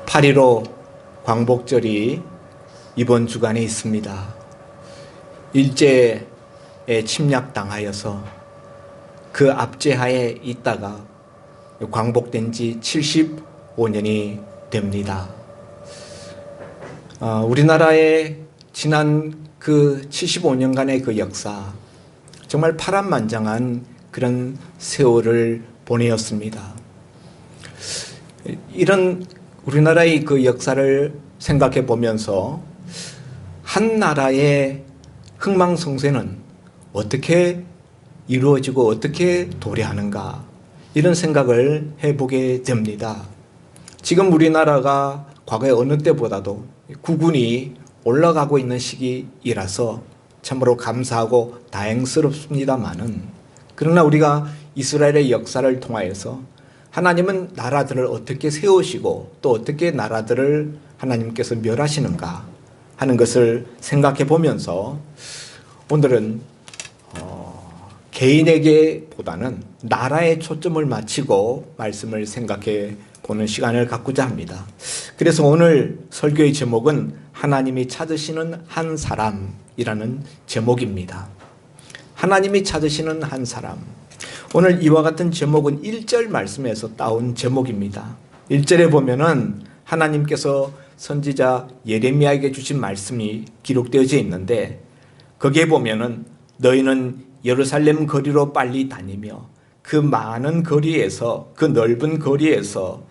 8.15 광복절이 이번 주간에 있습니다. 일제에 침략당하여서 그 압제하에 있다가 광복된 지 75년이 됩니다. 우리나라의 지난 그 75년간의 그 역사, 정말 파란만장한 그런 세월을 보내었습니다. 이런 우리나라의 그 역사를 생각해 보면서 한 나라의 흥망성쇠는 어떻게 이루어지고 어떻게 도래하는가, 이런 생각을 해보게 됩니다. 지금 우리나라가 과거의 어느 때보다도 국운이 올라가고 있는 시기이라서 참으로 감사하고 다행스럽습니다만은, 그러나 우리가 이스라엘의 역사를 통하여서 하나님은 나라들을 어떻게 세우시고 또 어떻게 나라들을 하나님께서 멸하시는가 하는 것을 생각해 보면서 오늘은 개인에게보다는 나라에 초점을 맞추고 말씀을 생각해 보는 시간을 갖고자 합니다. 그래서 오늘 설교의 제목은 하나님이 찾으시는 한 사람이라는 제목입니다. 하나님이 찾으시는 한 사람. 오늘 이와 같은 제목은 1절 말씀에서 따온 제목입니다. 1절에 보면은 하나님께서 선지자 예레미야에게 주신 말씀이 기록되어져 있는데, 거기에 보면은 너희는 예루살렘 거리로 빨리 다니며 그 많은 거리에서, 그 넓은 거리에서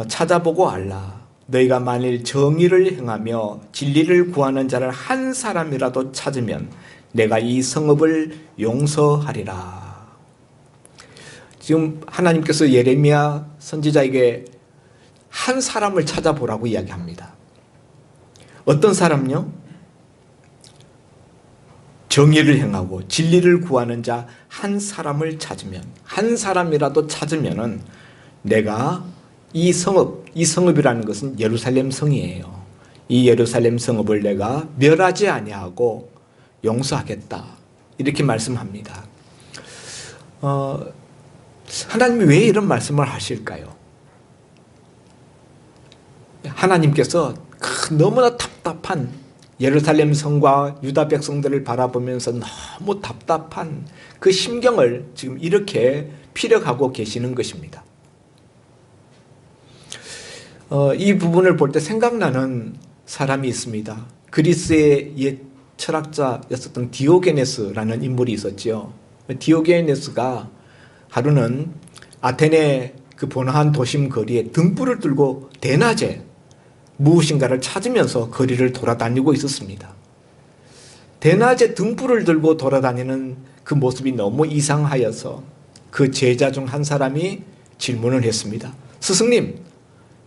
찾아보고 알라. 너희가 만일 정의를 행하며 진리를 구하는 자를 한 사람이라도 찾으면 내가 이 성읍을 용서하리라. 지금 하나님께서 예레미야 선지자에게 한 사람을 찾아보라고 이야기합니다. 어떤 사람요? 정의를 행하고 진리를 구하는 자 한 사람을 찾으면, 한 사람이라도 찾으면은 내가 이 성읍이라는 것은 예루살렘 성이에요. 이 예루살렘 성읍을 내가 멸하지 아니하고 용서하겠다, 이렇게 말씀합니다. 하나님이 왜 이런 말씀을 하실까요? 하나님께서 너무나 답답한 예루살렘 성과 유다 백성들을 바라보면서 너무 답답한 그 심경을 지금 이렇게 피력하고 계시는 것입니다. 이 부분을 볼 때 생각나는 사람이 있습니다. 그리스의 옛 철학자였었던 디오게네스라는 인물이 있었지요. 디오게네스가 하루는 아테네 그 번화한 도심 거리에 등불을 들고 대낮에 무엇인가를 찾으면서 거리를 돌아다니고 있었습니다. 대낮에 등불을 들고 돌아다니는 그 모습이 너무 이상하여서 그 제자 중 한 사람이 질문을 했습니다. 스승님,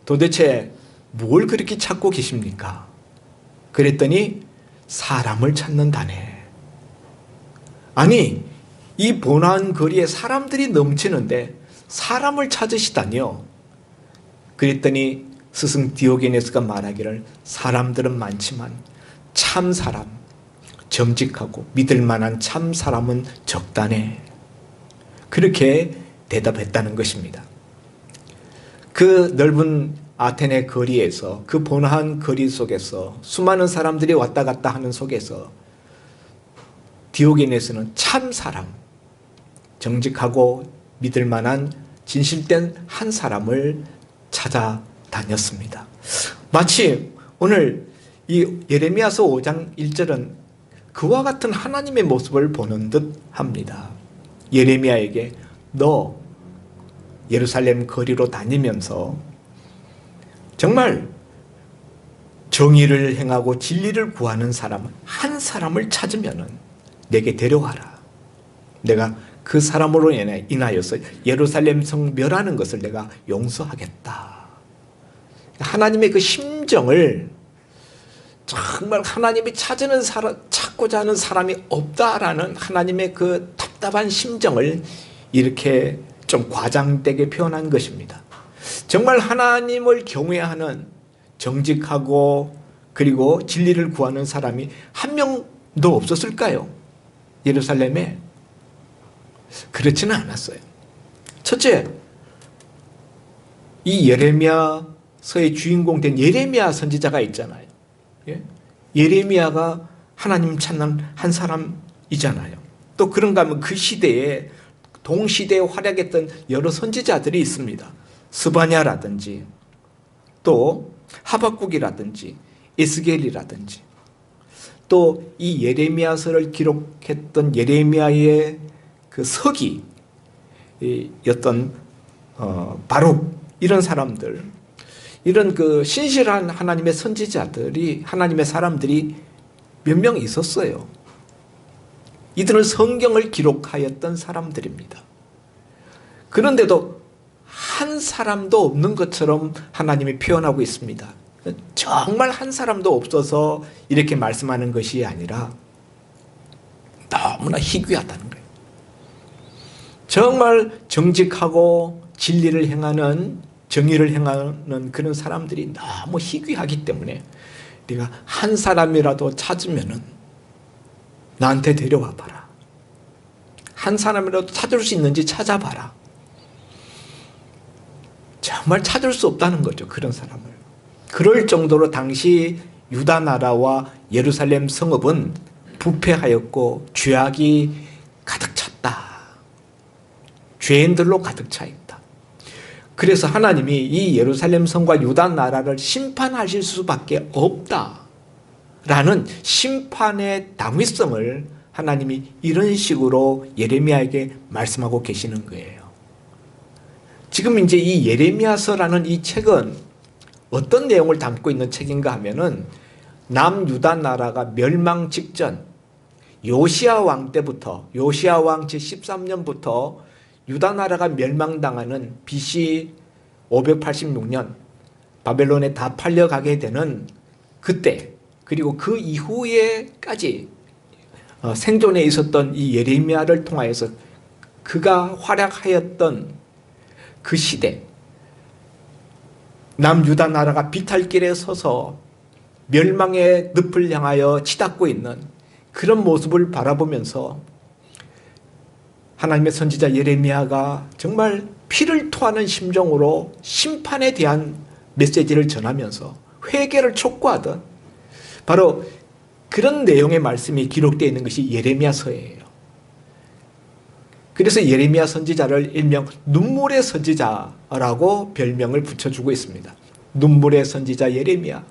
도대체 뭘 그렇게 찾고 계십니까? 그랬더니 사람을 찾는다네. 아니, 이 번화한 거리에 사람들이 넘치는데 사람을 찾으시다니요. 그랬더니 스승 디오게네스가 말하기를 사람들은 많지만 참 사람, 정직하고 믿을 만한 참 사람은 적다네. 그렇게 대답했다는 것입니다. 그 넓은 아테네 거리에서, 그 번화한 거리 속에서 수많은 사람들이 왔다 갔다 하는 속에서 디오게네스는 참 사람, 정직하고 믿을 만한 진실된 한 사람을 찾아다녔습니다. 마치 오늘 이 예레미야서 5장 1절은 그와 같은 하나님의 모습을 보는 듯 합니다. 예레미야에게 너 예루살렘 거리로 다니면서 정말 정의를 행하고 진리를 구하는 사람 한 사람을 찾으면 내게 데려와라. 내가 그 사람으로 인하여서 예루살렘 성 멸하는 것을 내가 용서하겠다. 하나님의 그 심정을, 정말 하나님이 찾고자 하는 사람이 없다라는 하나님의 그 답답한 심정을 이렇게 좀 과장되게 표현한 것입니다. 정말 하나님을 경외하는 정직하고 그리고 진리를 구하는 사람이 한 명도 없었을까요? 예루살렘에? 그렇지는 않았어요. 첫째, 이 예레미야서의 주인공 된 예레미야 선지자가 있잖아요. 예? 예레미야가 하나님 찾는 한 사람이잖아요. 또 그런가 하면 그 시대에 동시대에 활약했던 여러 선지자들이 있습니다. 스바냐라든지 또 하박국이라든지 에스겔이라든지 또 이 예레미야서를 기록했던 예레미야의 그 서기였던 바룩 이런 사람들, 이런 그 신실한 하나님의 선지자들이, 하나님의 사람들이 몇 명 있었어요. 이들은 성경을 기록하였던 사람들입니다. 그런데도 한 사람도 없는 것처럼 하나님이 표현하고 있습니다. 정말 한 사람도 없어서 이렇게 말씀하는 것이 아니라 너무나 희귀하다는 거예요. 정말 정직하고 진리를 행하는, 정의를 행하는 그런 사람들이 너무 희귀하기 때문에 네가 한 사람이라도 찾으면은 나한테 데려와 봐라. 한 사람이라도 찾을 수 있는지 찾아봐라. 정말 찾을 수 없다는 거죠, 그런 사람을. 그럴 정도로 당시 유다 나라와 예루살렘 성읍은 부패하였고 죄악이 가득 찼다. 죄인들로 가득 차 있다. 그래서 하나님이 이 예루살렘 성과 유다 나라를 심판하실 수밖에 없다라는 심판의 당위성을 하나님이 이런 식으로 예레미야에게 말씀하고 계시는 거예요. 지금 이제 이 예레미야서라는 이 책은 어떤 내용을 담고 있는 책인가 하면은 남유다 나라가 멸망 직전 요시야 왕 때부터, 요시야 왕 제13년부터 유다 나라가 멸망당하는 BC 586년 바벨론에 다 팔려가게 되는 그때, 그리고 그 이후에까지 생존해 있었던 이 예레미야를 통하여서 그가 활약하였던 그 시대, 남유다 나라가 비탈길에 서서 멸망의 늪을 향하여 치닫고 있는 그런 모습을 바라보면서 하나님의 선지자 예레미야가 정말 피를 토하는 심정으로 심판에 대한 메시지를 전하면서 회개를 촉구하던 바로 그런 내용의 말씀이 기록되어 있는 것이 예레미야서예요. 그래서 예레미야 선지자를 일명 눈물의 선지자라고 별명을 붙여주고 있습니다. 눈물의 선지자 예레미야.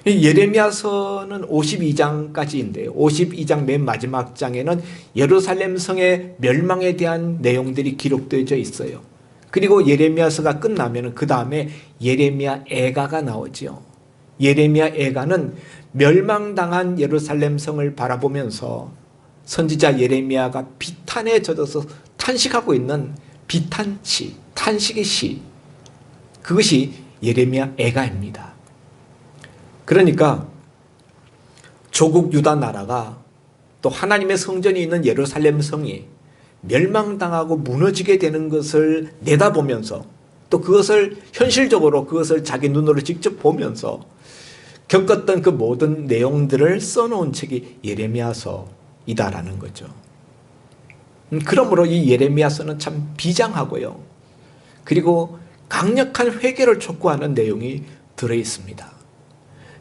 예레미야서는 52장까지인데요. 52장 맨 마지막 장에는 예루살렘 성의 멸망에 대한 내용들이 기록되어 있어요. 그리고 예레미야서가 끝나면 그 다음에 예레미야 애가가 나오죠. 예레미야 애가는 멸망당한 예루살렘 성을 바라보면서 선지자 예레미야가 비탄에 젖어서 탄식하고 있는 비탄시, 탄식의 시, 그것이 예레미야 애가입니다. 그러니까 조국 유다 나라가 또 하나님의 성전이 있는 예루살렘 성이 멸망당하고 무너지게 되는 것을 내다보면서 또 그것을 현실적으로 그것을 자기 눈으로 직접 보면서 겪었던 그 모든 내용들을 써놓은 책이 예레미야서이다라는 거죠. 그러므로 이 예레미야서는 참 비장하고요. 그리고 강력한 회개를 촉구하는 내용이 들어있습니다.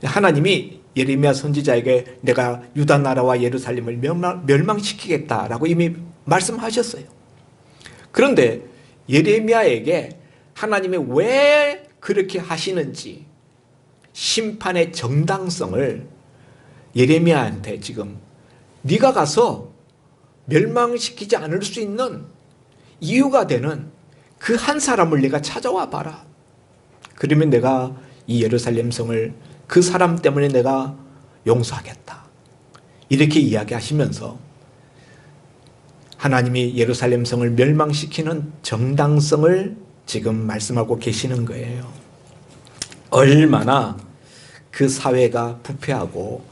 하나님이 예레미야 선지자에게 내가 유다 나라와 예루살렘을 멸망시키겠다라고 이미 말씀하셨어요. 그런데 예레미야에게 하나님이 왜 그렇게 하시는지 심판의 정당성을 예레미야한테 지금 네가 가서 멸망시키지 않을 수 있는 이유가 되는 그 한 사람을 내가 찾아와 봐라. 그러면 내가 이 예루살렘 성을 그 사람 때문에 내가 용서하겠다. 이렇게 이야기하시면서 하나님이 예루살렘 성을 멸망시키는 정당성을 지금 말씀하고 계시는 거예요. 얼마나 그 사회가 부패하고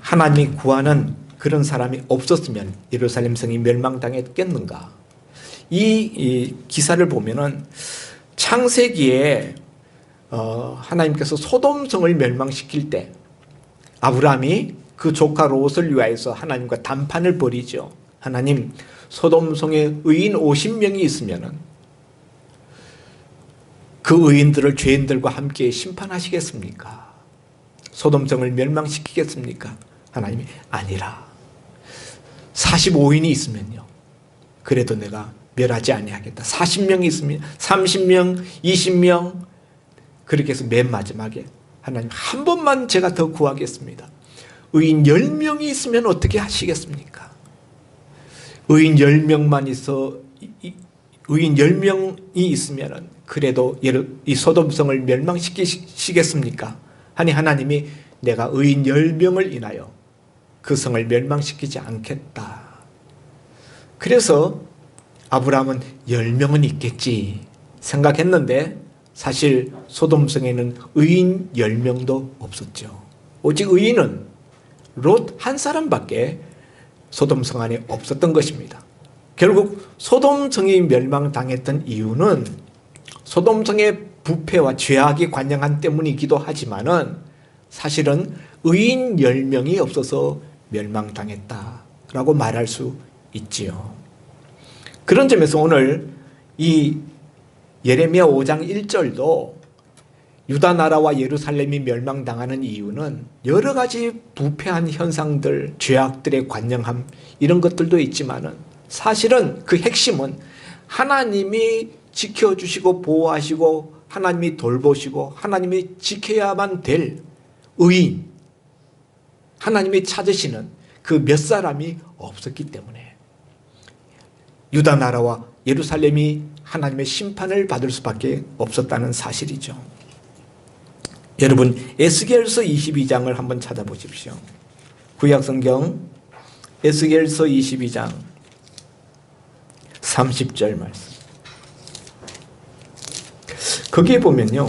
하나님이 구하는 그런 사람이 없었으면 예루살렘 성이 멸망당했겠는가. 이 기사를 보면은 창세기에 하나님께서 소돔성을 멸망시킬 때 아브라함이 그 조카 롯을 위하여서 하나님과 담판을 벌이죠. 하나님, 소돔성에 의인 50명이 있으면은 그 그 의인들을 죄인들과 함께 심판하시겠습니까? 소돔성을 멸망시키겠습니까? 하나님이 아니라 45인이 있으면요, 그래도 내가 멸하지 아니하겠다. 40명이 있으면 30명, 20명, 그렇게 해서 맨 마지막에 하나님 한 번만 제가 더 구하겠습니다. 의인 10명이 있으면 어떻게 하시겠습니까? 의인 10명만 있어, 의인 10명이 있으면 그래도 이 소돔성을 멸망시키시겠습니까? 하니 하나님이 내가 의인 10명을 인하여 그 성을 멸망시키지 않겠다. 그래서 아브라함은 10명은 있겠지 생각했는데 사실 소돔성에는 의인 10명도 없었죠. 오직 의인은 롯 한 사람밖에 소돔성 안에 없었던 것입니다. 결국 소돔성이 멸망당했던 이유는 소돔성의 부패와 죄악이 관영한 때문이기도 하지만은 사실은 의인 10명이 없어서 멸망당했다라고 말할 수 있지요. 그런 점에서 오늘 이 예레미야 5장 1절도 유다 나라와 예루살렘이 멸망당하는 이유는 여러 가지 부패한 현상들, 죄악들의 관영함, 이런 것들도 있지만은 사실은 그 핵심은 하나님이 지켜주시고 보호하시고 하나님이 돌보시고 하나님이 지켜야만 될 의인, 하나님이 찾으시는 그 몇 사람이 없었기 때문에 유다 나라와 예루살렘이 하나님의 심판을 받을 수밖에 없었다는 사실이죠. 여러분, 에스겔서 22장을 한번 찾아보십시오. 구약성경 에스겔서 22장 30절 말씀. 거기에 보면요,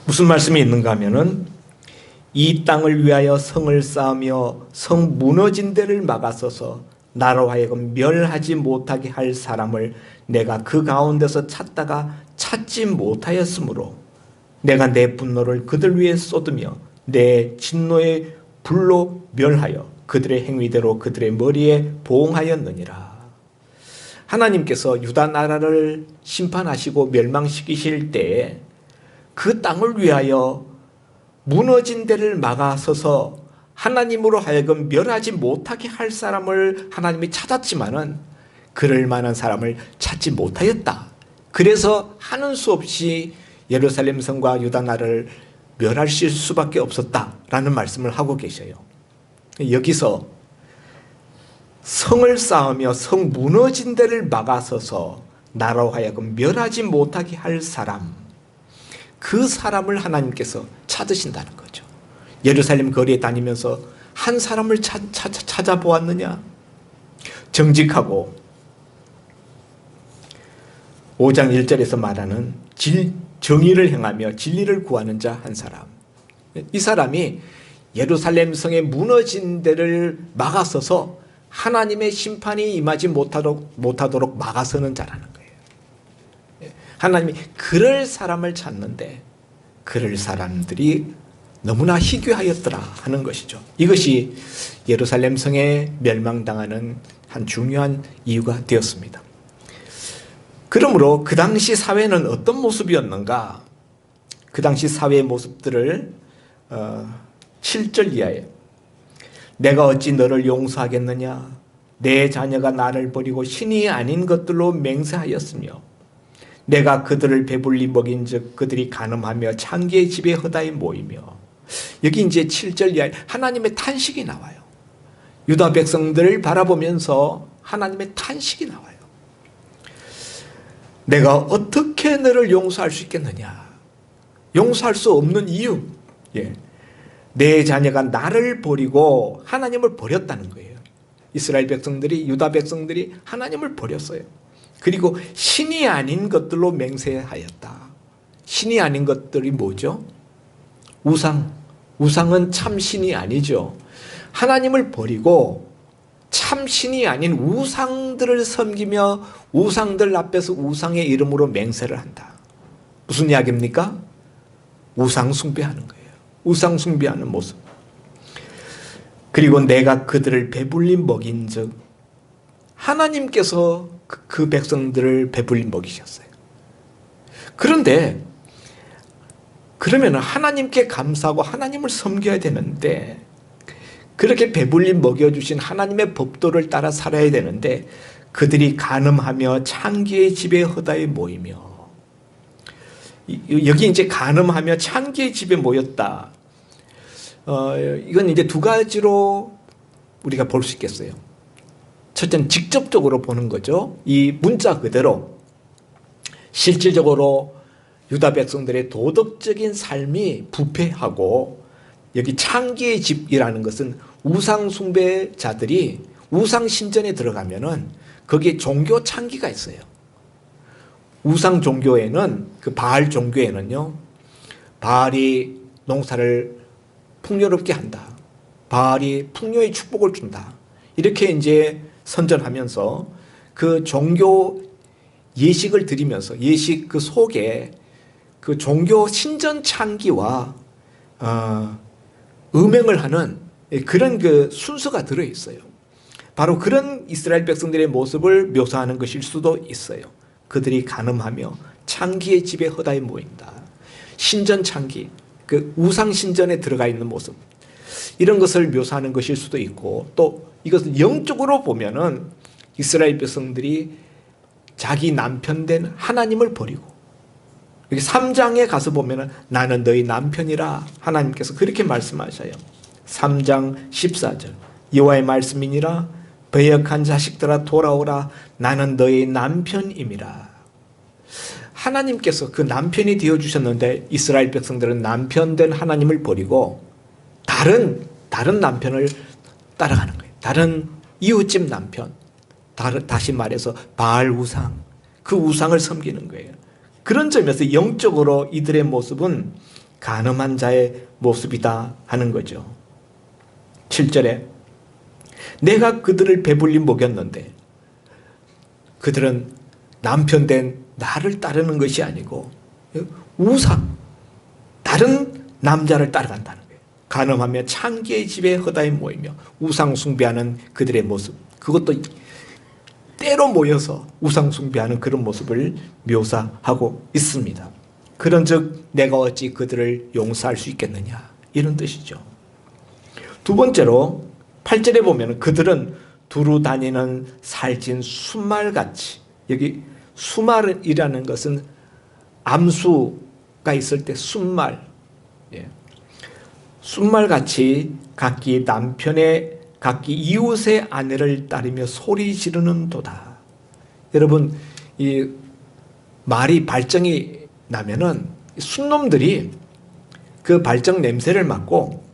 무슨 말씀이 있는가 하면은 이 땅을 위하여 성을 쌓으며 성 무너진 데를 막아서서 나로 하여금 멸하지 못하게 할 사람을 내가 그 가운데서 찾다가 찾지 못하였으므로 내가 내 분노를 그들 위에 쏟으며 내 진노의 불로 멸하여 그들의 행위대로 그들의 머리에 보응하였느니라. 하나님께서 유다 나라를 심판하시고 멸망시키실 때에 그 땅을 위하여 무너진 데를 막아서서 하나님으로 하여금 멸하지 못하게 할 사람을 하나님이 찾았지만은 그럴 만한 사람을 찾지 못하였다. 그래서 하는 수 없이 예루살렘 성과 유다 나라를 멸하실 수밖에 없었다라는 말씀을 하고 계셔요. 여기서 성을 쌓으며 성 무너진 데를 막아서서 나로 하여금 멸하지 못하게 할 사람, 그 사람을 하나님께서 찾으신다는 거죠. 예루살렘 거리에 다니면서 한 사람을 찾아보았느냐? 정직하고 5장 1절에서 말하는 정의를 행하며 진리를 구하는 자 한 사람. 이 사람이 예루살렘 성의 무너진 데를 막아서서 하나님의 심판이 임하지 못하도록 막아서는 자라는 거예요. 하나님이 그럴 사람을 찾는데 그럴 사람들이 너무나 희귀하였더라 하는 것이죠. 이것이 예루살렘 성에 멸망당하는 한 중요한 이유가 되었습니다. 그러므로 그 당시 사회는 어떤 모습이었는가? 그 당시 사회의 모습들을 7절 이하에 내가 어찌 너를 용서하겠느냐? 내 자녀가 나를 버리고 신이 아닌 것들로 맹세하였으며 내가 그들을 배불리 먹인즉 그들이 간음하며 창기의 집에 허다히 모이며. 여기 이제 7절 이하에 하나님의 탄식이 나와요. 유다 백성들을 바라보면서 하나님의 탄식이 나와요. 내가 어떻게 너를 용서할 수 있겠느냐? 용서할 수 없는 이유. 내 자녀가 나를 버리고 하나님을 버렸다는 거예요. 이스라엘 백성들이, 유다 백성들이 하나님을 버렸어요. 그리고 신이 아닌 것들로 맹세하였다. 신이 아닌 것들이 뭐죠? 우상은 참 신이 아니죠. 하나님을 버리고 참 신이 아닌 우상들을 섬기며 우상들 앞에서 우상의 이름으로 맹세를 한다. 무슨 이야기입니까? 우상 숭배하는 거예요. 우상 숭배하는 모습. 그리고 내가 그들을 배불리 먹인즉 하나님께서 그 백성들을 배불리 먹이셨어요. 그런데 그러면 하나님께 감사하고 하나님을 섬겨야 되는데, 그렇게 배불리 먹여주신 하나님의 법도를 따라 살아야 되는데 그들이 간음하며 창기의 집에 허다에 모이며, 여기 이제 간음하며 창기의 집에 모였다. 이건 이제 두 가지로 우리가 볼 수 있겠어요. 첫째는 직접적으로 보는 거죠. 이 문자 그대로 실질적으로 유다 백성들의 도덕적인 삶이 부패하고, 여기 창기의 집이라는 것은 우상 숭배자들이 우상 신전에 들어가면은 거기에 종교 창기가 있어요. 우상 종교에는, 그 바알 종교에는요, 바알이 농사를 풍요롭게 한다, 바알이 풍요의 축복을 준다, 이렇게 이제 선전하면서 그 종교 예식을 드리면서 예식 그 속에 그 종교 신전 창기와 음행을 하는 그런 그 순서가 들어 있어요. 바로 그런 이스라엘 백성들의 모습을 묘사하는 것일 수도 있어요. 그들이 간음하며 창기의 집에 허다에 모인다. 신전 창기, 그 우상 신전에 들어가 있는 모습, 이런 것을 묘사하는 것일 수도 있고, 또 이것은 영적으로 보면은 이스라엘 백성들이 자기 남편 된 하나님을 버리고, 여기 3장에 가서 보면은 나는 너희 남편이라 하나님께서 그렇게 말씀하셔요. 3장 14절 여호와의 말씀이니라 배역한 자식들아 돌아오라 나는 너희 남편임이라. 하나님께서 그 남편이 되어주셨는데 이스라엘 백성들은 남편 된 하나님을 버리고 다른 남편을 따라가는 거예요. 다른 이웃집 남편, 다시 말해서 바알 우상, 그 우상을 섬기는 거예요. 그런 점에서 영적으로 이들의 모습은 간음한 자의 모습이다 하는 거죠. 7절에 내가 그들을 배불리 먹였는데 그들은 남편 된 나를 따르는 것이 아니고 우상, 다른 남자를 따라간다는 거예요. 간음하며 창기의 집에 허다에 모이며 우상 숭배하는 그들의 모습, 그것도 때로 모여서 우상 숭배하는 그런 모습을 묘사하고 있습니다. 그런즉 내가 어찌 그들을 용서할 수 있겠느냐, 이런 뜻이죠. 두 번째로 8절에 보면 그들은 두루 다니는 살찐 순말같이, 여기 수말이라는 것은 암수가 있을 때 순말, 순말같이 각기 이웃의 아내를 따르며 소리 지르는 도다. 여러분, 이 말이 발정이 나면은 순놈들이 그 발정 냄새를 맡고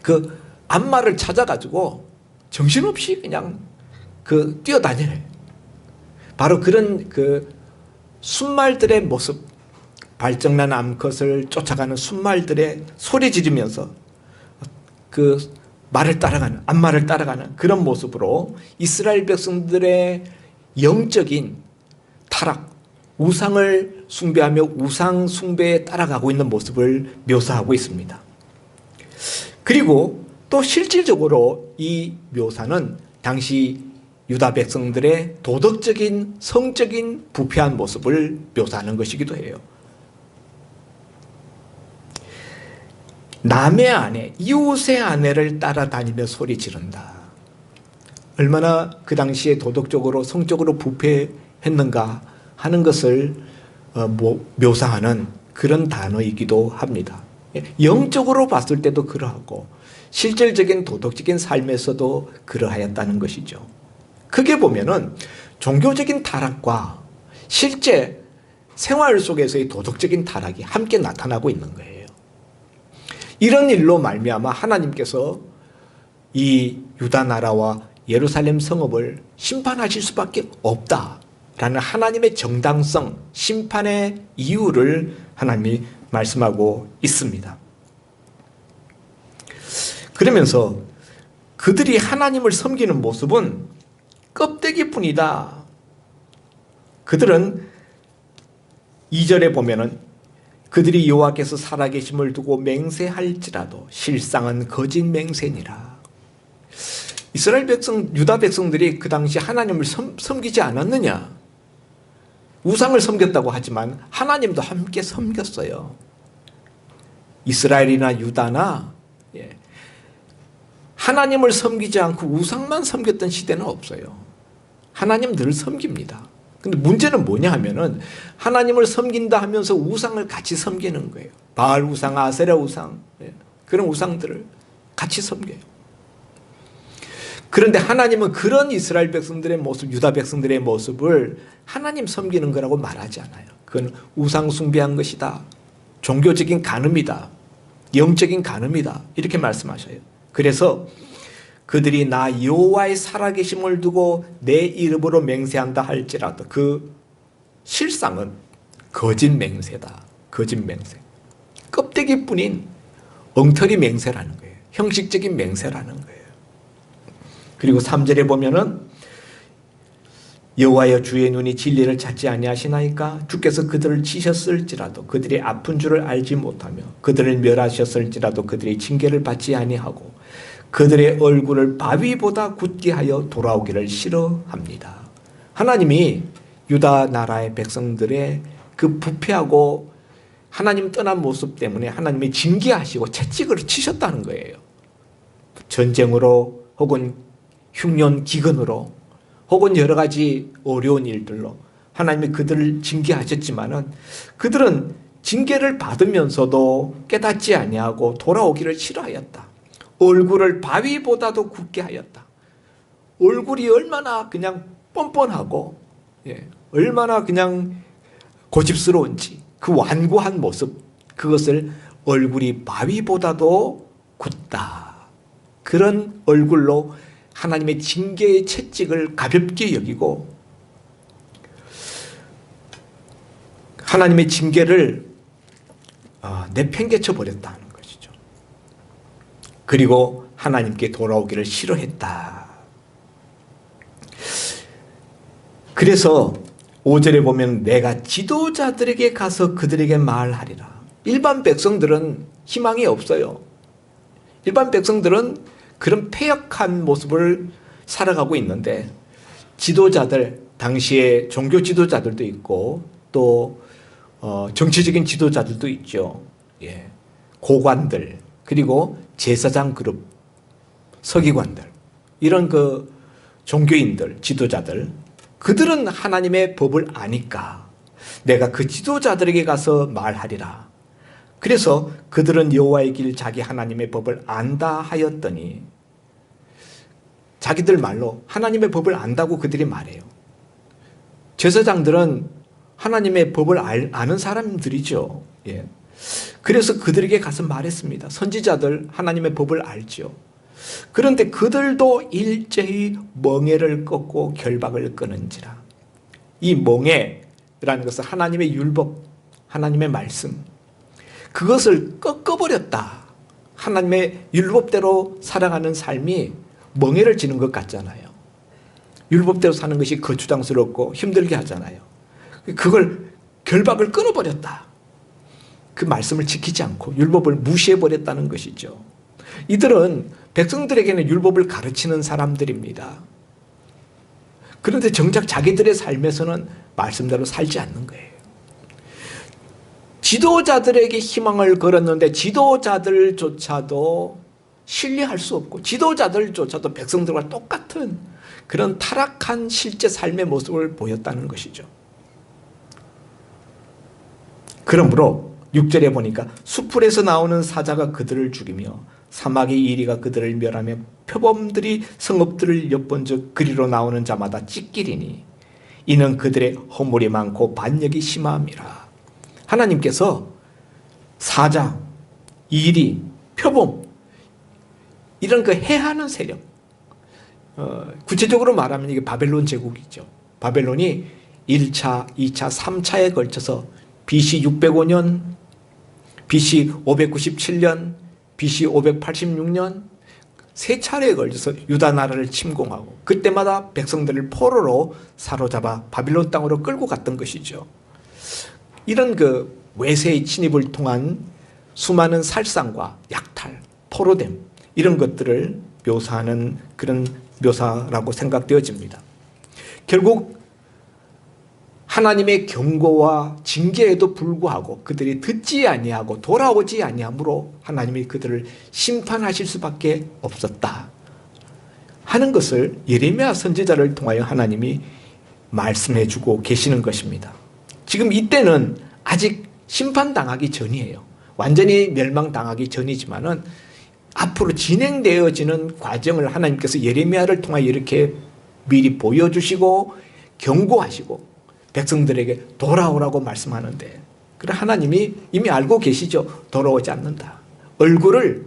그 암말을 찾아가지고 정신없이 그냥 그 뛰어다니네. 바로 그런 그 순말들의 모습, 발정난 암컷을 쫓아가는 순말들의 소리 지르면서 그 말을 따라가는, 암말을 따라가는 그런 모습으로 이스라엘 백성들의 영적인 타락, 우상을 숭배하며 우상 숭배에 따라가고 있는 모습을 묘사하고 있습니다. 그리고 또 실질적으로 이 묘사는 당시 유다 백성들의 도덕적인, 성적인 부패한 모습을 묘사하는 것이기도 해요. 남의 아내, 이웃의 아내를 따라다니며 소리 지른다. 얼마나 그 당시에 도덕적으로, 성적으로 부패했는가 하는 것을 묘사하는 그런 단어이기도 합니다. 영적으로 봤을 때도 그러하고 실질적인 도덕적인 삶에서도 그러하였다는 것이죠. 크게 보면은 종교적인 타락과 실제 생활 속에서의 도덕적인 타락이 함께 나타나고 있는 거예요. 이런 일로 말미암아 하나님께서 이 유다 나라와 예루살렘 성읍을 심판하실 수밖에 없다라는 하나님의 정당성, 심판의 이유를 하나님이 말씀하고 있습니다. 그러면서 그들이 하나님을 섬기는 모습은 껍데기뿐이다. 그들은 2절에 보면은 그들이 여호와께서 살아계심을 두고 맹세할지라도 실상은 거짓 맹세니라. 이스라엘 백성, 유다 백성들이 그 당시 하나님을 섬기지 않았느냐? 우상을 섬겼다고 하지만 하나님도 함께 섬겼어요. 이스라엘이나 유다나 하나님을 섬기지 않고 우상만 섬겼던 시대는 없어요. 하나님 늘 섬깁니다. 근데 문제는 뭐냐 하면은 하나님을 섬긴다 하면서 우상을 같이 섬기는 거예요. 바알 우상, 아세라 우상, 그런 우상들을 같이 섬겨요. 그런데 하나님은 그런 이스라엘 백성들의 모습, 유다 백성들의 모습을 하나님 섬기는 거라고 말하지 않아요. 그건 우상 숭배한 것이다. 종교적인 간음이다. 영적인 간음이다. 이렇게 말씀하셔요. 그래서 그들이 나 여호와의 살아계심을 두고 내 이름으로 맹세한다 할지라도 그 실상은 거짓 맹세다. 거짓 맹세. 껍데기뿐인 엉터리 맹세라는 거예요. 형식적인 맹세라는 거예요. 그리고 3절에 보면은 여호와여 주의 눈이 진리를 찾지 아니하시나이까 주께서 그들을 치셨을지라도 그들이 아픈 줄을 알지 못하며 그들을 멸하셨을지라도 그들이 징계를 받지 아니하고 그들의 얼굴을 바위보다 굳게 하여 돌아오기를 싫어합니다. 하나님이 유다 나라의 백성들의 그 부패하고 하나님 떠난 모습 때문에 하나님이 징계하시고 채찍을 치셨다는 거예요. 전쟁으로 혹은 흉년 기근으로 혹은 여러 가지 어려운 일들로 하나님이 그들을 징계하셨지만은 그들은 징계를 받으면서도 깨닫지 아니하고 돌아오기를 싫어하였다. 얼굴을 바위보다도 굳게 하였다. 얼굴이 얼마나 그냥 뻔뻔하고 얼마나 그냥 고집스러운지 그 완고한 모습, 그것을 얼굴이 바위보다도 굳다. 그런 얼굴로 하나님의 징계의 채찍을 가볍게 여기고 하나님의 징계를 내팽개쳐 버렸다는 것이죠. 그리고 하나님께 돌아오기를 싫어했다. 그래서 5절에 보면 내가 지도자들에게 가서 그들에게 말하리라. 일반 백성들은 희망이 없어요. 일반 백성들은 그런 패역한 모습을 살아가고 있는데 지도자들, 당시에 종교 지도자들도 있고 또 정치적인 지도자들도 있죠. 고관들, 그리고 제사장 그룹, 서기관들, 이런 그 종교인들, 지도자들, 그들은 하나님의 법을 아니까 내가 그 지도자들에게 가서 말하리라. 그래서 그들은 여호와의 길 자기 하나님의 법을 안다 하였더니 자기들 말로 하나님의 법을 안다고 그들이 말해요. 제사장들은 하나님의 법을 아는 사람들이죠. 그래서 그들에게 가서 말했습니다. 선지자들 하나님의 법을 알죠. 그런데 그들도 일제히 멍에를 꺾고 결박을 끊은지라. 이 멍에라는 것은 하나님의 율법, 하나님의 말씀, 그것을 꺾어버렸다. 하나님의 율법대로 살아가는 삶이 멍에를 지는 것 같잖아요. 율법대로 사는 것이 거추장스럽고 힘들게 하잖아요. 그걸 결박을 끊어버렸다. 그 말씀을 지키지 않고 율법을 무시해버렸다는 것이죠. 이들은 백성들에게는 율법을 가르치는 사람들입니다. 그런데 정작 자기들의 삶에서는 말씀대로 살지 않는 거예요. 지도자들에게 희망을 걸었는데 지도자들조차도 신뢰할 수 없고 지도자들조차도 백성들과 똑같은 그런 타락한 실제 삶의 모습을 보였다는 것이죠. 그러므로 6절에 보니까 수풀에서 나오는 사자가 그들을 죽이며 사막의 이리가 그들을 멸하며 표범들이 성읍들을 엿본즉 그리로 나오는 자마다 찢기리니 이는 그들의 허물이 많고 반역이 심함이라. 하나님께서 사자, 이리, 표범 이런 그 해하는 세력, 구체적으로 말하면 이게 바벨론 제국이죠. 바벨론이 1차, 2차, 3차에 걸쳐서 BC 605년, BC 597년, BC 586년 세 차례에 걸쳐서 유다 나라를 침공하고 그때마다 백성들을 포로로 사로잡아 바빌론 땅으로 끌고 갔던 것이죠. 이런 그 외세의 침입을 통한 수많은 살상과 약탈, 포로됨 이런 것들을 묘사하는 그런 묘사라고 생각되어집니다. 결국 하나님의 경고와 징계에도 불구하고 그들이 듣지 아니하고 돌아오지 아니하므로 하나님이 그들을 심판하실 수밖에 없었다 하는 것을 예레미야 선지자를 통하여 하나님이 말씀해 주고 계시는 것입니다. 지금 이때는 아직 심판당하기 전이에요. 완전히 멸망당하기 전이지만은 앞으로 진행되어지는 과정을 하나님께서 예레미야를 통하여 이렇게 미리 보여주시고 경고하시고 백성들에게 돌아오라고 말씀하는데, 그래 하나님이 이미 알고 계시죠. 돌아오지 않는다. 얼굴을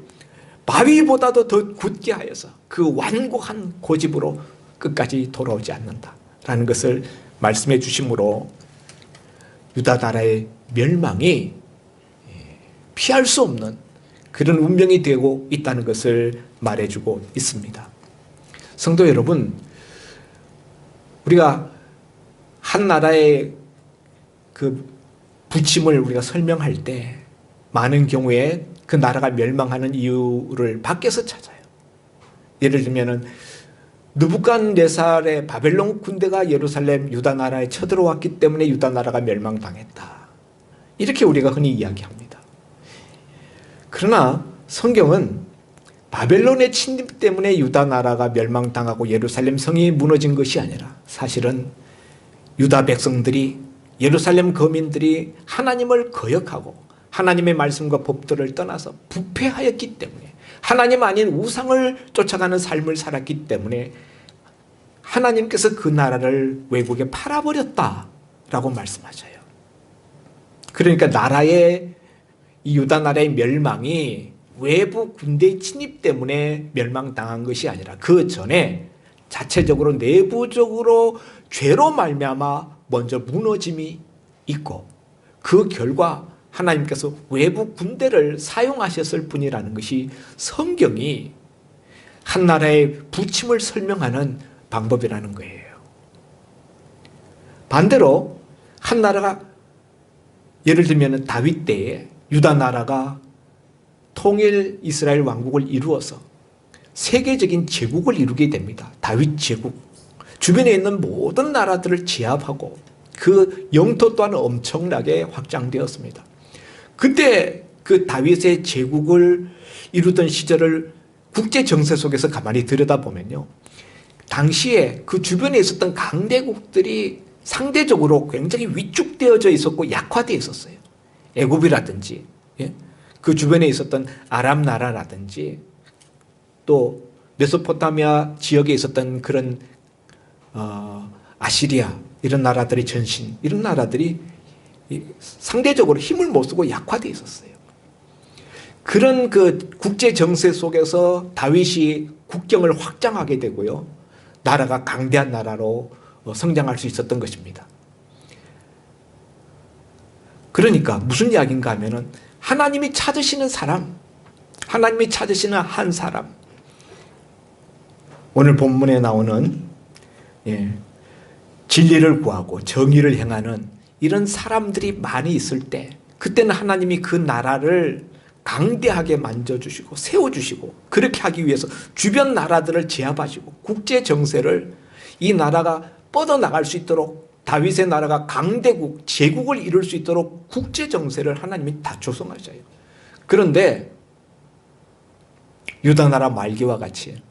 바위보다도 더 굳게 하여서 그 완고한 고집으로 끝까지 돌아오지 않는다라는 것을 말씀해 주심으로 유다 나라의 멸망이 피할 수 없는 그런 운명이 되고 있다는 것을 말해주고 있습니다. 성도 여러분, 우리가 한 나라의 그 부침을 우리가 설명할 때 많은 경우에 그 나라가 멸망하는 이유를 밖에서 찾아요. 예를 들면은 느부갓네살의 바벨론 군대가 예루살렘 유다 나라에 쳐들어왔기 때문에 유다 나라가 멸망당했다. 이렇게 우리가 흔히 이야기합니다. 그러나 성경은 바벨론의 침입 때문에 유다 나라가 멸망당하고 예루살렘 성이 무너진 것이 아니라 사실은 유다 백성들이, 예루살렘 거민들이 하나님을 거역하고 하나님의 말씀과 법도를 떠나서 부패하였기 때문에, 하나님 아닌 우상을 쫓아가는 삶을 살았기 때문에 하나님께서 그 나라를 외국에 팔아버렸다라고 말씀하셔요. 그러니까 이 유다 나라의 멸망이 외부 군대의 침입 때문에 멸망당한 것이 아니라 그 전에 자체적으로 내부적으로 죄로 말미암아 먼저 무너짐이 있고 그 결과 하나님께서 외부 군대를 사용하셨을 뿐이라는 것이 성경이 한 나라의 부침을 설명하는 방법이라는 거예요. 반대로 한 나라가, 예를 들면 다윗 때에 유다 나라가 통일 이스라엘 왕국을 이루어서 세계적인 제국을 이루게 됩니다. 다윗 제국. 주변에 있는 모든 나라들을 제압하고 그 영토 또한 엄청나게 확장되었습니다. 그때 그 다윗의 제국을 이루던 시절을 국제 정세 속에서 가만히 들여다보면요, 당시에 그 주변에 있었던 강대국들이 상대적으로 굉장히 위축되어져 있었고 약화되어 있었어요. 애굽이라든지 그 주변에 있었던 아람 나라라든지 또 메소포타미아 지역에 있었던 그런 아시리아 이런 나라들의 전신, 이런 나라들이 상대적으로 힘을 못 쓰고 약화되어 있었어요. 그런 그 국제 정세 속에서 다윗이 국경을 확장하게 되고요, 나라가 강대한 나라로 성장할 수 있었던 것입니다. 그러니까 무슨 이야기인가 하면은 하나님이 찾으시는 사람, 하나님이 찾으시는 한 사람, 오늘 본문에 나오는 진리를 구하고 정의를 행하는 이런 사람들이 많이 있을 때, 그때는 하나님이 그 나라를 강대하게 만져주시고 세워주시고, 그렇게 하기 위해서 주변 나라들을 제압하시고 국제 정세를, 이 나라가 뻗어나갈 수 있도록, 다윗의 나라가 강대국, 제국을 이룰 수 있도록 국제 정세를 하나님이 다 조성하셔요. 그런데 유다 나라 말기와 같이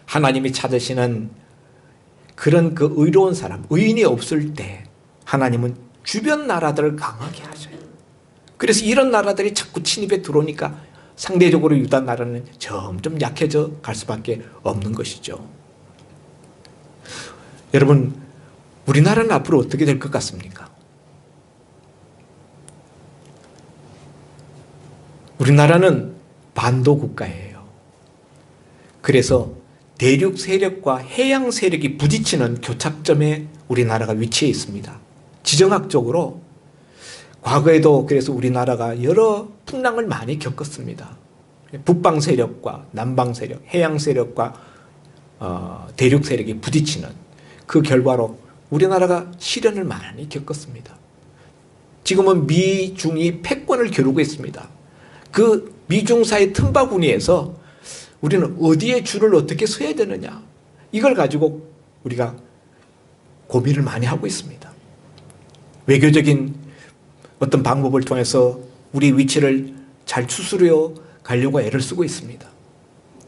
하나님이 찾으시는 그런 그 의로운 사람, 의인이 없을 때 하나님은 주변 나라들을 강하게 하셔요. 그래서 이런 나라들이 자꾸 침입에 들어오니까 상대적으로 유다 나라는 점점 약해져 갈 수밖에 없는 것이죠. 여러분, 우리나라는 앞으로 어떻게 될 것 같습니까? 우리나라는 반도 국가예요. 그래서 대륙 세력과 해양 세력이 부딪히는 교착점에 우리나라가 위치해 있습니다. 지정학적으로 과거에도 그래서 우리나라가 여러 풍랑을 많이 겪었습니다. 북방 세력과 남방 세력, 해양 세력과 대륙 세력이 부딪히는 그 결과로 우리나라가 시련을 많이 겪었습니다. 지금은 미중이 패권을 겨루고 있습니다. 그 미중 사이 틈바구니에서 우리는 어디에 줄을 어떻게 서야 되느냐, 이걸 가지고 우리가 고민을 많이 하고 있습니다. 외교적인 어떤 방법을 통해서 우리 위치를 잘 추스려 가려고 애를 쓰고 있습니다.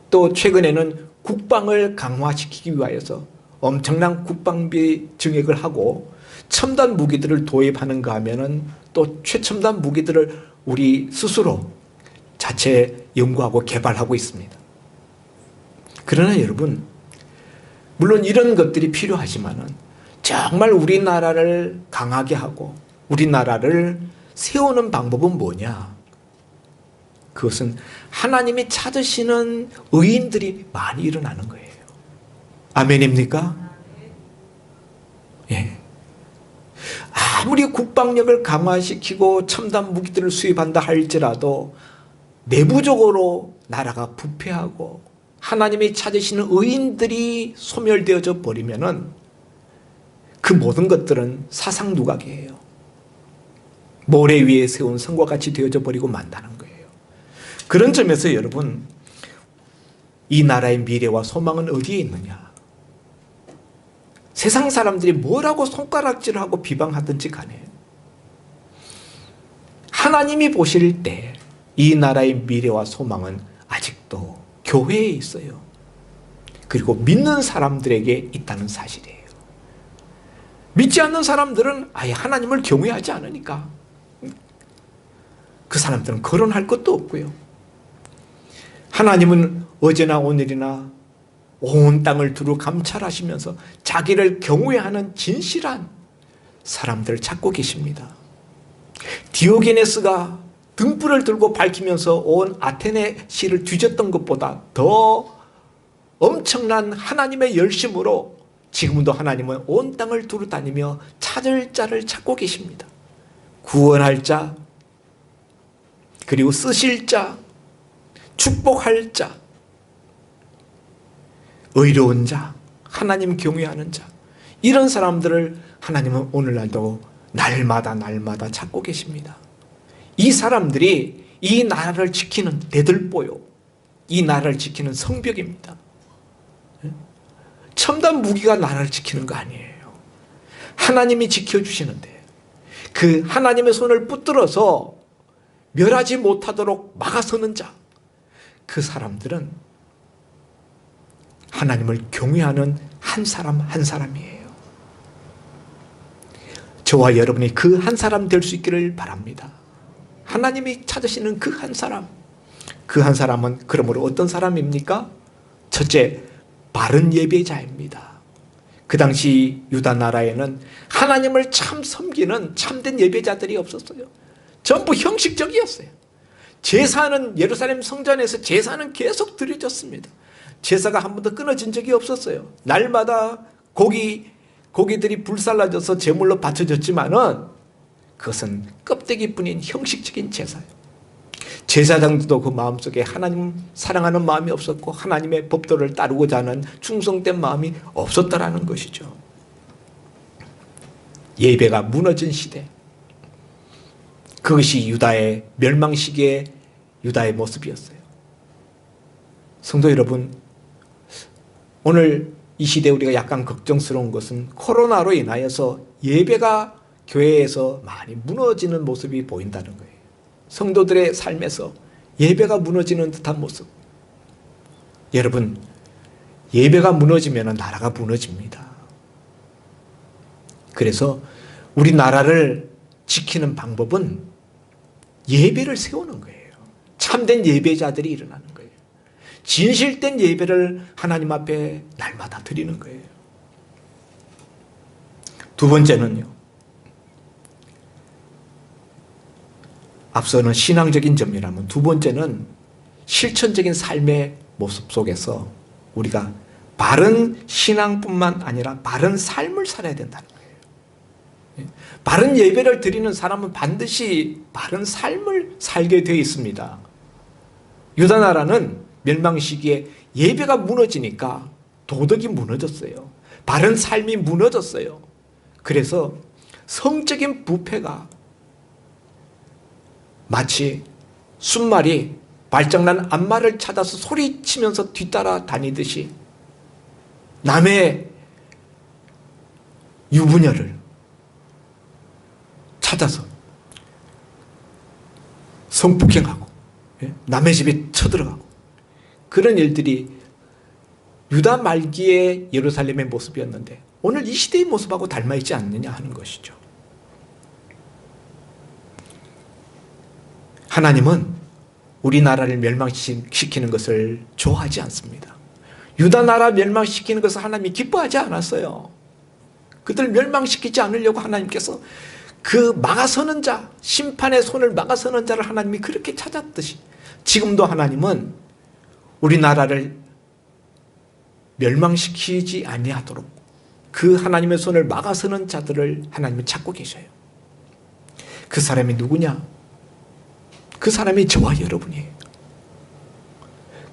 또 최근에는 국방을 강화시키기 위하여서 엄청난 국방비 증액을 하고 첨단 무기들을 도입하는가 하면은 또 최첨단 무기들을 우리 스스로 자체 연구하고 개발하고 있습니다. 그러나 여러분, 물론 이런 것들이 필요하지만은 정말 우리나라를 강하게 하고 우리나라를 세우는 방법은 뭐냐? 그것은 하나님이 찾으시는 의인들이 많이 일어나는 거예요. 아멘입니까? 예. 아무리 국방력을 강화시키고 첨단 무기들을 수입한다 할지라도 내부적으로 나라가 부패하고 하나님이 찾으시는 의인들이 소멸되어져 버리면은 그 모든 것들은 사상 누각이에요. 모래 위에 세운 성과 같이 되어져 버리고 만다는 거예요. 그런 점에서 여러분, 이 나라의 미래와 소망은 어디에 있느냐? 세상 사람들이 뭐라고 손가락질하고 비방하든지 간에 하나님이 보실 때 이 나라의 미래와 소망은 아직도 교회에 있어요. 그리고 믿는 사람들에게 있다는 사실이에요. 믿지 않는 사람들은 아예 하나님을 경외하지 않으니까 그 사람들은 거론할 것도 없고요. 하나님은 어제나 오늘이나 온 땅을 두루 감찰하시면서 자기를 경외하는 진실한 사람들을 찾고 계십니다. 디오게네스가 등불을 들고 밝히면서 온 아테네 시를 뒤졌던 것보다 더 엄청난 하나님의 열심으로 지금도 하나님은 온 땅을 두루 다니며 찾을 자를 찾고 계십니다. 구원할 자, 그리고 쓰실 자, 축복할 자, 의로운 자, 하나님 경외하는 자, 이런 사람들을 하나님은 오늘날도 날마다 찾고 계십니다. 이 사람들이 이 나라를 지키는 대들보요, 이 나라를 지키는 성벽입니다. 첨단 무기가 나라를 지키는 거 아니에요. 하나님이 지켜주시는데 그 하나님의 손을 붙들어서 멸하지 못하도록 막아서는 자, 그 사람들은 하나님을 경외하는 한 사람 한 사람이에요. 저와 여러분이 그 한 사람 될 수 있기를 바랍니다. 하나님이 찾으시는 그 한 사람, 그 한 사람은 그러므로 어떤 사람입니까? 첫째, 바른 예배자입니다. 그 당시 유다 나라에는 하나님을 참 섬기는 참된 예배자들이 없었어요. 전부 형식적이었어요. 제사는 예루살렘 성전에서 제사는 계속 드려졌습니다. 제사가 한 번도 끊어진 적이 없었어요. 날마다 고기들이 불살라져서 제물로 바쳐졌지만은 그것은 껍데기뿐인 형식적인 제사예요. 제사장들도 그 마음속에 하나님 사랑하는 마음이 없었고 하나님의 법도를 따르고자 하는 충성된 마음이 없었다라는 것이죠. 예배가 무너진 시대, 그것이 유다의 멸망 시기의 유다의 모습이었어요. 성도 여러분, 오늘 이 시대에 우리가 약간 걱정스러운 것은 코로나로 인하여서 예배가 교회에서 많이 무너지는 모습이 보인다는 거예요. 성도들의 삶에서 예배가 무너지는 듯한 모습. 여러분, 예배가 무너지면 나라가 무너집니다. 그래서 우리 나라를 지키는 방법은 예배를 세우는 거예요. 참된 예배자들이 일어나는 거예요. 진실된 예배를 하나님 앞에 날마다 드리는 거예요. 두 번째는요, 앞서는 신앙적인 점이라면 두 번째는 실천적인 삶의 모습 속에서 우리가 바른 신앙뿐만 아니라 바른 삶을 살아야 된다는 거예요. 바른 예배를 드리는 사람은 반드시 바른 삶을 살게 되어 있습니다. 유다 나라는 멸망 시기에 예배가 무너지니까 도덕이 무너졌어요. 바른 삶이 무너졌어요. 그래서 성적인 부패가 마치 순말이 발정난 안마를 찾아서 소리치면서 뒤따라 다니듯이 남의 유부녀를 찾아서 성폭행하고 남의 집에 쳐들어가고 그런 일들이 유다 말기의 예루살렘의 모습이었는데 오늘 이 시대의 모습하고 닮아있지 않느냐 하는 것이죠. 하나님은 우리나라를 멸망시키는 것을 좋아하지 않습니다. 유다 나라 멸망시키는 것을 하나님이 기뻐하지 않았어요. 그들 멸망시키지 않으려고 하나님께서 그 막아서는 자, 심판의 손을 막아서는 자를 하나님이 그렇게 찾았듯이 지금도 하나님은 우리나라를 멸망시키지 아니하도록 그 하나님의 손을 막아서는 자들을 하나님은 찾고 계셔요. 그 사람이 누구냐? 그 사람이 저와 여러분이에요.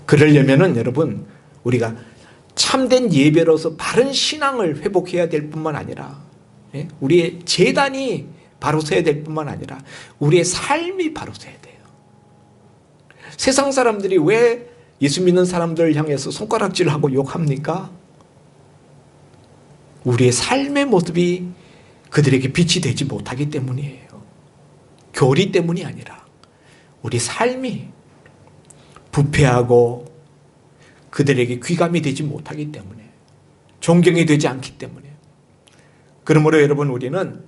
그러려면은 여러분 우리가 참된 예배로서 바른 신앙을 회복해야 될 뿐만 아니라 우리의 제단이 바로 서야 될 뿐만 아니라 우리의 삶이 바로 서야 돼요. 세상 사람들이 왜 예수 믿는 사람들을 향해서 손가락질하고 욕합니까? 우리의 삶의 모습이 그들에게 빛이 되지 못하기 때문이에요. 교리 때문이 아니라 우리 삶이 부패하고 그들에게 귀감이 되지 못하기 때문에 존경이 되지 않기 때문에 그러므로 여러분 우리는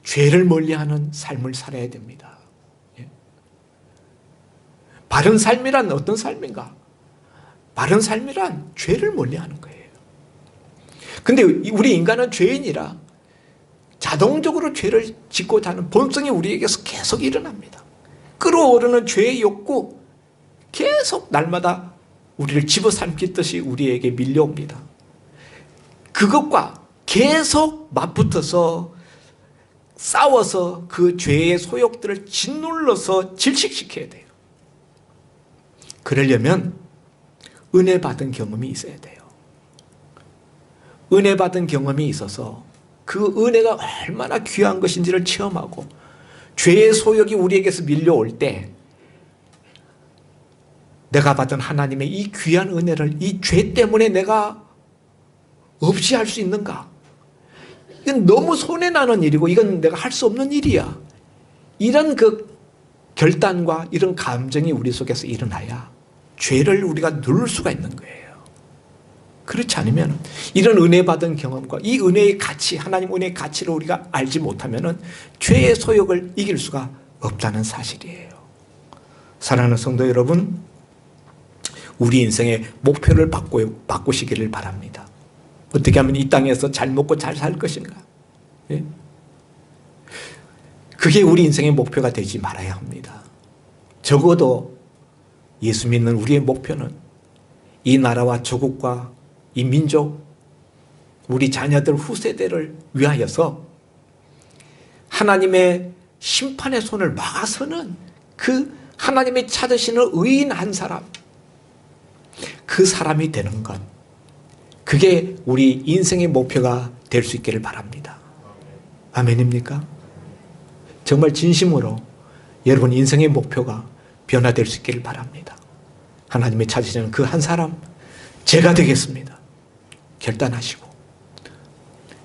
죄를 멀리하는 삶을 살아야 됩니다. 바른 삶이란 어떤 삶인가? 바른 삶이란 죄를 멀리하는 거예요. 근데 우리 인간은 죄인이라 자동적으로 죄를 짓고자 하는 본성이 우리에게서 계속 일어납니다. 끌어오르는 죄의 욕구 계속 날마다 우리를 집어삼키듯이 우리에게 밀려옵니다. 그것과 계속 맞붙어서 싸워서 그 죄의 소욕들을 짓눌러서 질식시켜야 돼요. 그러려면 은혜 받은 경험이 있어야 돼요. 은혜 받은 경험이 있어서 그 은혜가 얼마나 귀한 것인지를 체험하고 죄의 소욕이 우리에게서 밀려올 때 내가 받은 하나님의 이 귀한 은혜를 이 죄 때문에 내가 없이 할 수 있는가? 이건 너무 손해나는 일이고 이건 내가 할 수 없는 일이야. 이런 그 결단과 이런 감정이 우리 속에서 일어나야 죄를 우리가 누를 수가 있는 거예요. 그렇지 않으면 이런 은혜 받은 경험과 이 은혜의 가치, 하나님 은혜의 가치를 우리가 알지 못하면 죄의 소욕을 이길 수가 없다는 사실이에요. 사랑하는 성도 여러분, 우리 인생의 목표를 바꾸시기를 바랍니다. 어떻게 하면 이 땅에서 잘 먹고 잘 살 것인가? 예? 그게 우리 인생의 목표가 되지 말아야 합니다. 적어도 예수 믿는 우리의 목표는 이 나라와 조국과 이 민족, 우리 자녀들 후세대를 위하여서 하나님의 심판의 손을 막아서는 그 하나님이 찾으시는 의인 한 사람, 그 사람이 되는 것, 그게 우리 인생의 목표가 될 수 있기를 바랍니다. 아멘입니까? 정말 진심으로 여러분 인생의 목표가 변화될 수 있기를 바랍니다. 하나님이 찾으시는 그 한 사람, 제가 되겠습니다. 결단하시고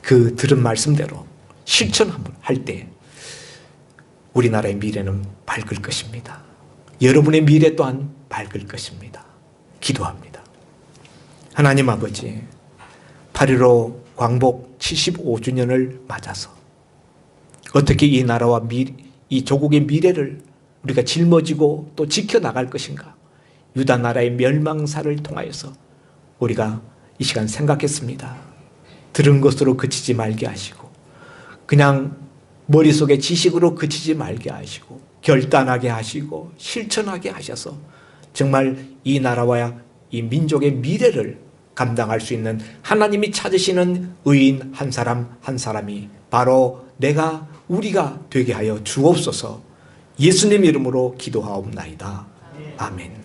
그 들은 말씀대로 실천할 때 우리나라의 미래는 밝을 것입니다. 여러분의 미래 또한 밝을 것입니다. 기도합니다. 하나님 아버지, 8.15 광복 75주년을 맞아서 어떻게 이 나라와 이 조국의 미래를 우리가 짊어지고 또 지켜나갈 것인가? 유다 나라의 멸망사를 통하여서 우리가 이 시간 생각했습니다. 들은 것으로 그치지 말게 하시고 그냥 머릿속에 지식으로 그치지 말게 하시고 결단하게 하시고 실천하게 하셔서 정말 이 나라와 이 민족의 미래를 감당할 수 있는 하나님이 찾으시는 의인 한 사람 한 사람이 바로 우리가 되게 하여 주옵소서. 예수님 이름으로 기도하옵나이다. 아멘.